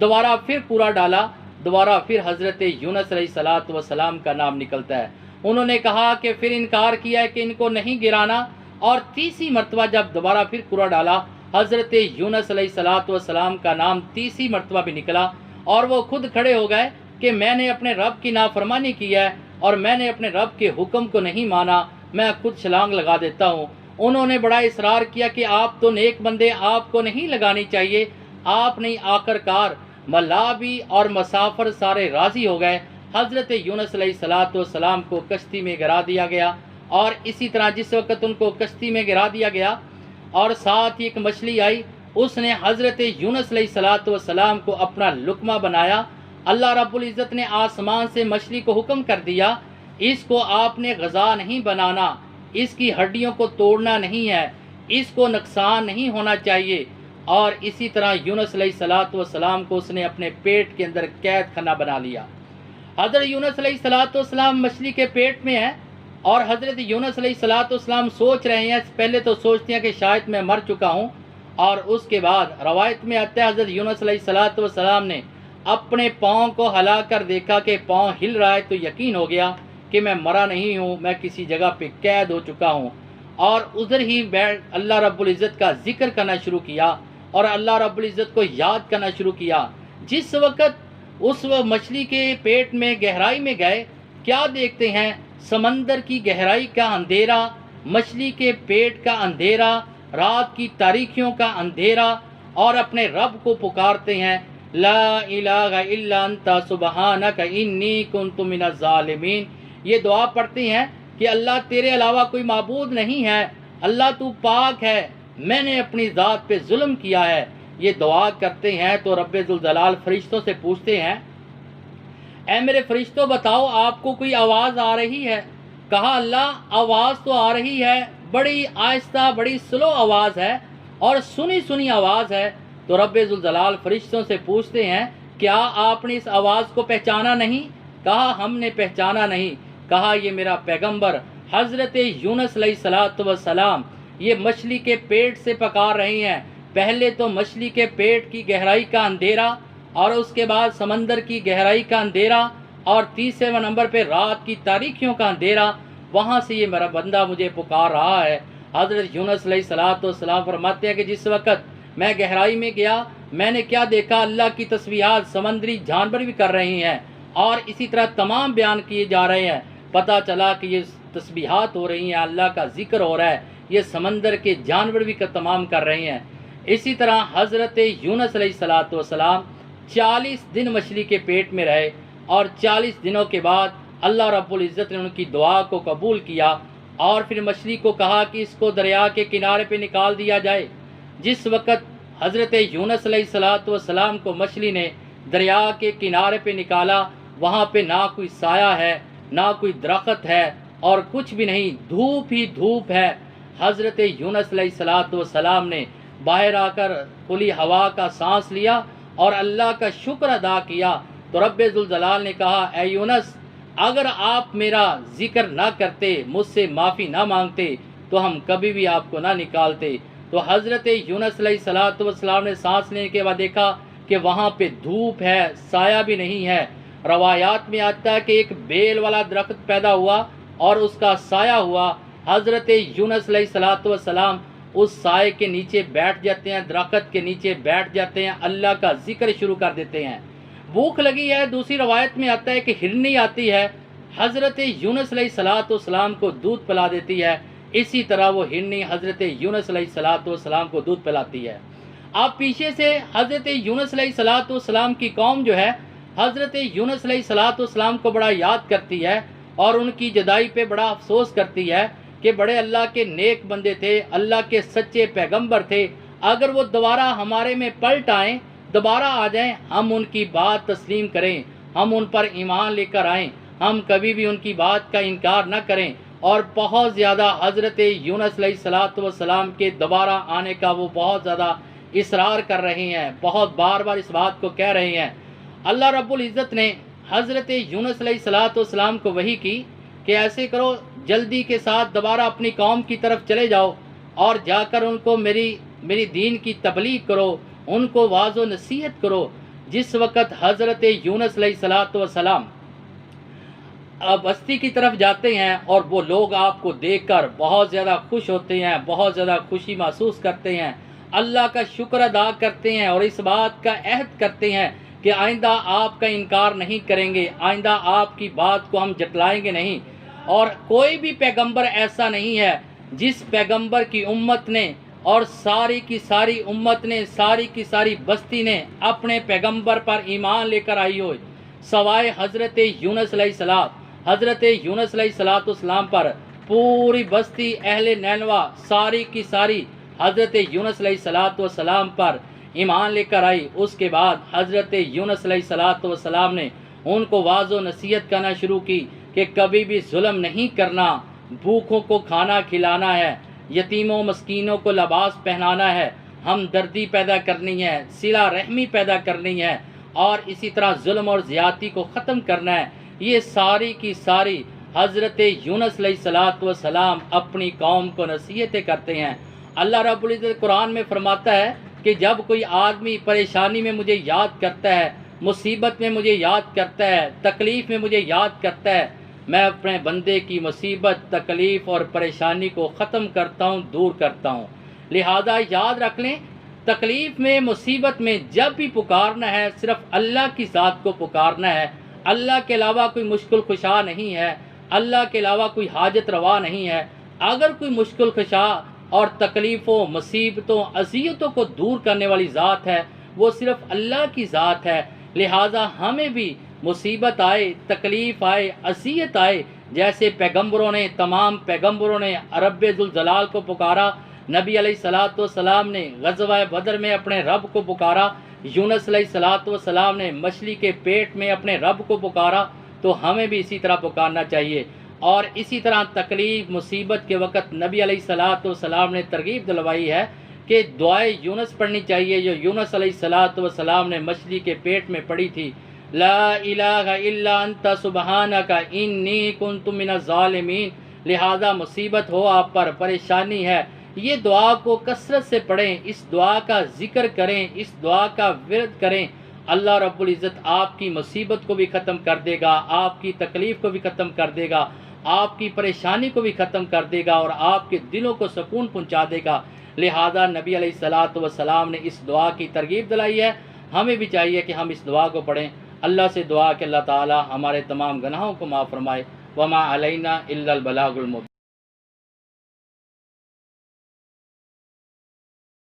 دوبارہ پھر کوڑا ڈالا، دوبارہ پھر حضرت یونس علیہ السلام کا نام نکلتا ہے۔ انہوں نے کہا کہ پھر انکار کیا ہے کہ ان کو نہیں گرانا، اور تیسری مرتبہ جب دوبارہ پھر کوڑا ڈالا، حضرت یونس علیہ السلام کا نام تیسری مرتبہ بھی نکلا، اور وہ خود کھڑے ہو گئے کہ میں نے اپنے رب کی نافرمانی کی ہے اور میں نے اپنے رب کے حکم کو نہیں مانا، میں خود چھلانگ لگا دیتا ہوں۔ انہوں نے بڑا اصرار کیا کہ آپ تو نیک بندے، آپ کو نہیں لگانی چاہیے، آپ نہیں۔ آخر کار ملا بھی اور مسافر سارے راضی ہو گئے۔ حضرت یونس علیہ السلام کو کشتی میں گرا دیا گیا، اور اسی طرح جس وقت ان کو کشتی میں گرا دیا گیا اور ساتھ ہی ایک مچھلی آئی، اس نے حضرت یونس علیہ السلام کو اپنا لقمہ بنایا۔ اللہ رب العزت نے آسمان سے مچھلی کو حکم کر دیا، اس کو آپ نے غذا نہیں بنانا، اس کی ہڈیوں کو توڑنا نہیں ہے، اس کو نقصان نہیں ہونا چاہیے۔ اور اسی طرح یونس علیہ السلام کو اس نے اپنے پیٹ کے اندر قید خانہ بنا لیا۔ حضرت یونس علیہ السلام مچھلی کے پیٹ میں ہے، اور حضرت یونس علیہ السلام سوچ رہے ہیں، پہلے تو سوچتے ہیں کہ شاید میں مر چکا ہوں، اور اس کے بعد روایت میں آتا ہے حضرت یونس علیہ السلام نے اپنے پاؤں کو ہلا کر دیکھا کہ پاؤں ہل رہا ہے، تو یقین ہو گیا کہ میں مرا نہیں ہوں، میں کسی جگہ پہ قید ہو چکا ہوں۔ اور ادھر ہی بیٹھ اللہ رب العزت کا ذکر کرنا شروع کیا اور اللہ رب العزت کو یاد کرنا شروع کیا۔ جس وقت اس مچھلی کے پیٹ میں گہرائی میں گئے، کیا دیکھتے ہیں؟ سمندر کی گہرائی کا اندھیرا، مچھلی کے پیٹ کا اندھیرا، رات کی تاریکیوں کا اندھیرا، اور اپنے رب کو پکارتے ہیں، لا الہ الا انت سبحانک انی کنت من الظالمین۔ یہ دعا پڑھتے ہیں کہ اللہ تیرے علاوہ کوئی معبود نہیں ہے، اللہ تو پاک ہے، میں نے اپنی ذات پہ ظلم کیا ہے۔ یہ دعا کرتے ہیں تو رب ذوالجلال فرشتوں سے پوچھتے ہیں، اے میرے فرشتوں بتاؤ آپ کو کوئی آواز آ رہی ہے؟ کہا اللہ آواز تو آ رہی ہے، بڑی آہستہ بڑی سلو آواز ہے اور سنی سنی آواز ہے۔ تو رب ذوالجلال فرشتوں سے پوچھتے ہیں، کیا آپ نے اس آواز کو پہچانا نہیں؟ کہا ہم نے پہچانا نہیں۔ کہا یہ میرا پیغمبر حضرت یونس علیہ السلام یہ مچھلی کے پیٹ سے پکار رہی ہیں۔ پہلے تو مچھلی کے پیٹ کی گہرائی کا اندھیرا، اور اس کے بعد سمندر کی گہرائی کا اندھیرا، اور تیسرے نمبر پہ رات کی تاریکیوں کا اندھیرا، وہاں سے یہ میرا بندہ مجھے پکار رہا ہے۔ حضرت یونس علیہ السلام فرماتے ہیں کہ جس وقت میں گہرائی میں گیا، میں نے کیا دیکھا؟ اللہ کی تسبیحات سمندری جانور بھی کر رہے ہیں، اور اسی طرح تمام بیان کیے جا رہے ہیں۔ پتہ چلا کہ یہ تسبیحات ہو رہی ہیں، اللہ کا ذکر ہو رہا ہے، یہ سمندر کے جانور بھی تمام کر رہے ہیں۔ اسی طرح حضرت یونس علیہ السلام 40 دن مچھلی کے پیٹ میں رہے، اور 40 دنوں کے بعد اللہ رب العزت نے ان کی دعا کو قبول کیا، اور پھر مچھلی کو کہا کہ اس کو دریا کے کنارے پہ نکال دیا جائے۔ جس وقت حضرت یونس علیہ السلام کو مچھلی نے دریا کے کنارے پہ نکالا، وہاں پہ نہ کوئی سایہ ہے، نہ کوئی درخت ہے، اور کچھ بھی نہیں، دھوپ ہی دھوپ ہے۔ حضرت یونس علیہ السلام نے باہر آ کر کھلی ہوا کا سانس لیا اور اللہ کا شکر ادا کیا۔ تو رب ذوالجلال نے کہا، اے یونس اگر آپ میرا ذکر نہ کرتے، مجھ سے معافی نہ مانگتے، تو ہم کبھی بھی آپ کو نہ نکالتے۔ تو حضرت یونس علیہ السلام نے سانس لینے کے بعد دیکھا کہ وہاں پہ دھوپ ہے، سایہ بھی نہیں ہے۔ روایات میں آتا ہے کہ ایک بیل والا درخت پیدا ہوا اور اس کا سایہ ہوا۔ حضرت یونس علیہ السلام اس سائے کے نیچے بیٹھ جاتے ہیں، درخت کے نیچے بیٹھ جاتے ہیں، اللہ کا ذکر شروع کر دیتے ہیں۔ بھوک لگی ہے، دوسری روایت میں آتا ہے کہ ہرنی آتی ہے، حضرت یونس علیہ السلام کو دودھ پلا دیتی ہے۔ اسی طرح وہ ہرنی حضرت یونس علیہ السلام کو دودھ پلاتی ہے۔ اب پیچھے سے حضرت یونس علیہ السلام کی قوم جو ہے حضرت یونس علیہ السلام کو بڑا یاد کرتی ہے، اور ان کی جدائی پہ بڑا افسوس کرتی ہے کہ بڑے اللہ کے نیک بندے تھے، اللہ کے سچے پیغمبر تھے، اگر وہ دوبارہ ہمارے میں پلٹ آئیں، دوبارہ آ جائیں، ہم ان کی بات تسلیم کریں، ہم ان پر ایمان لے کر آئیں، ہم کبھی بھی ان کی بات کا انکار نہ کریں۔ اور بہت زیادہ حضرت یونس علیہ السلام کے دوبارہ آنے کا وہ بہت زیادہ اصرار کر رہے ہیں، بہت بار بار اس بات کو کہہ رہے ہیں۔ اللہ رب العزت نے حضرت یونس علیہ السلام کو وحی کی کہ ایسے کرو، جلدی کے ساتھ دوبارہ اپنی قوم کی طرف چلے جاؤ، اور جا کر ان کو میری دین کی تبلیغ کرو، ان کو واعظ و نصیحت کرو۔ جس وقت حضرت یونس علیہ الصلوۃ والسلام بستی کی طرف جاتے ہیں اور وہ لوگ آپ کو دیکھ کر بہت زیادہ خوش ہوتے ہیں، بہت زیادہ خوشی محسوس کرتے ہیں، اللہ کا شکر ادا کرتے ہیں اور اس بات کا عہد کرتے ہیں کہ آئندہ آپ کا انکار نہیں کریں گے، آئندہ آپ کی بات کو ہم جھٹلائیں گے نہیں۔ اور کوئی بھی پیغمبر ایسا نہیں ہے جس پیغمبر کی امت نے اور ساری کی ساری امت نے، ساری کی ساری بستی نے اپنے پیغمبر پر ایمان لے کر آئی ہو، سوائے حضرت یونس علیہ السلام۔ حضرت یونس علیہ السلام پر پوری بستی اہل نینوا ساری کی ساری حضرت یونس علیہ السلام پر ایمان لے کر آئی۔ اس کے بعد حضرت یونس علیہ السلام نے ان کو واعظ و نصیحت کرنا شروع کی کہ کبھی بھی ظلم نہیں کرنا، بھوکوں کو کھانا کھلانا ہے، یتیموں مسکینوں کو لباس پہنانا ہے، ہمدردی پیدا کرنی ہے، صلہ رحمی پیدا کرنی ہے، اور اسی طرح ظلم اور زیادتی کو ختم کرنا ہے۔ یہ ساری کی ساری حضرت یونس علیہ السلام اپنی قوم کو نصیحتیں کرتے ہیں۔ اللہ رب العزت قرآن میں فرماتا ہے کہ جب کوئی آدمی پریشانی میں مجھے یاد کرتا ہے، مصیبت میں مجھے یاد کرتا ہے، تکلیف میں مجھے یاد کرتا ہے، میں اپنے بندے کی مصیبت، تکلیف اور پریشانی کو ختم کرتا ہوں، دور کرتا ہوں۔ لہذا یاد رکھ لیں، تکلیف میں، مصیبت میں جب بھی پکارنا ہے صرف اللہ کی ذات کو پکارنا ہے۔ اللہ کے علاوہ کوئی مشکل کشا نہیں ہے، اللہ کے علاوہ کوئی حاجت روا نہیں ہے۔ اگر کوئی مشکل کشا اور تکلیفوں، مصیبتوں، اذیتوں کو دور کرنے والی ذات ہے وہ صرف اللہ کی ذات ہے۔ لہٰذا ہمیں بھی مصیبت آئے، تکلیف آئے، اذیت آئے، جیسے پیغمبروں نے، تمام پیغمبروں نے رب ذوالجلال کو پکارا، نبی علیہ السلام نے غزوہ بدر میں اپنے رب کو پکارا، یونس علیہ السلام نے مچھلی کے پیٹ میں اپنے رب کو پکارا، تو ہمیں بھی اسی طرح پکارنا چاہیے۔ اور اسی طرح تکلیف مصیبت کے وقت نبی علیہ السلام نے ترغیب دلوائی ہے کہ دعائے یونس پڑھنی چاہیے، جو یونس علیہ السلام نے مچھلی کے پیٹ میں پڑھی تھی، لا الہ الا انت سبحانک انی کنت من الظالمین۔ لہذا مصیبت ہو آپ پر، پریشانی ہے، یہ دعا کو کثرت سے پڑھیں، اس دعا کا ذکر کریں، اس دعا کا ورد کریں۔ اللہ رب العزت آپ کی مصیبت کو بھی ختم کر دے گا، آپ کی تکلیف کو بھی ختم کر دے گا، آپ کی پریشانی کو بھی ختم کر دے گا اور آپ کے دلوں کو سکون پہنچا دے گا۔ لہذا نبی علیہ السلام نے اس دعا کی ترغیب دلائی ہے، ہمیں بھی چاہیے کہ ہم اس دعا کو پڑھیں۔ اللہ سے دعا کہ اللہ تعالی ہمارے تمام گناہوں کو معاف فرمائے۔ وما علینا الا البلاغ المبین۔